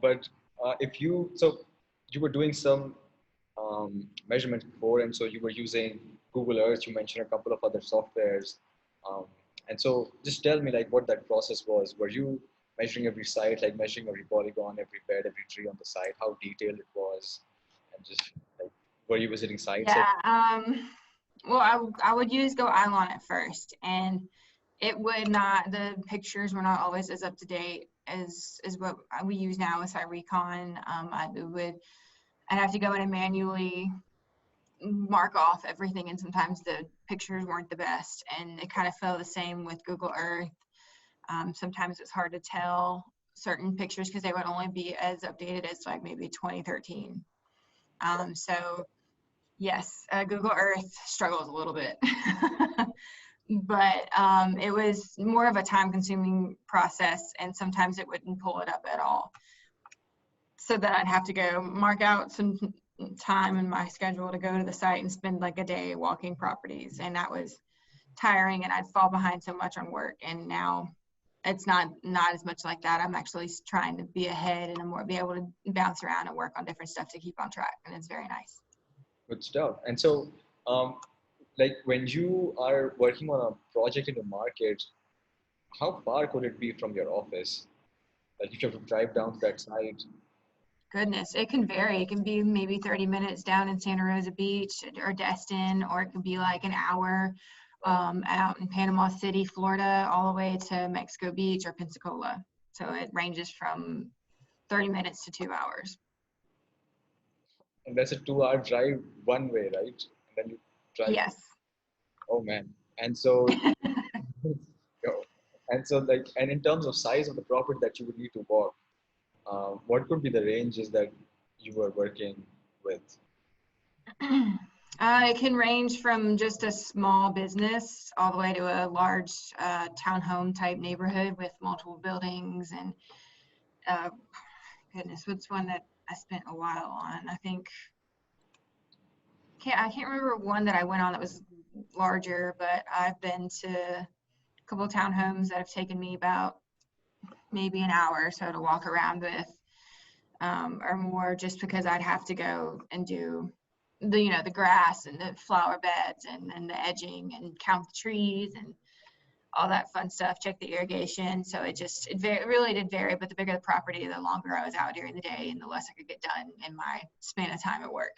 but if you, so you were doing some measurements before, and so you were using Google Earth. You mentioned a couple of other softwares, um, and so just tell me like what that process was. Were you measuring every site, like measuring every polygon, every bed, every tree on the site, how detailed it was, and just like were you visiting sites? Yeah. Well, I would use Go Island at first, and it would not, the pictures were not always as up to date as what we use now with SiteRecon. I'd have to go in and manually mark off everything, and sometimes the pictures weren't the best, and it kind of felt the same with Google Earth. Sometimes it's hard to tell certain pictures because they would only be as updated as like maybe 2013. So yes, Google Earth struggles a little bit. But it was more of a time-consuming process, and sometimes it wouldn't pull it up at all. So that I'd have to go mark out some time in my schedule to go to the site and spend like a day walking properties, and that was tiring, and I'd fall behind so much on work. And now it's not as much like that. I'm actually trying to be ahead and be able to bounce around and work on different stuff to keep on track, and it's very nice. Good stuff. And so, like when you are working on a project in the market, how far could it be from your office? Like if you have to drive down to that site. Goodness, it can vary. It can be maybe 30 minutes down in Santa Rosa Beach or Destin, or it could be like an hour out in Panama City, Florida, all the way to Mexico Beach or Pensacola. So it ranges from 30 minutes to 2 hours. And that's a 2-hour drive one way, right? And then you drive. Yes. Oh man. And so, and so like, and in terms of size of the property that you would need to walk, what could be the ranges that you were working with? It can range from just a small business all the way to a large townhome type neighborhood with multiple buildings. And goodness, what's one that I spent a while on? I think I can't remember one that I went on that was larger, but I've been to a couple of townhomes that have taken me about maybe an hour or so to walk around with, or more, just because I'd have to go and do the grass and the flower beds and the edging and count the trees and all that fun stuff, check the irrigation. So it really did vary, but the bigger the property, the longer I was out during the day and the less I could get done in my span of time at work.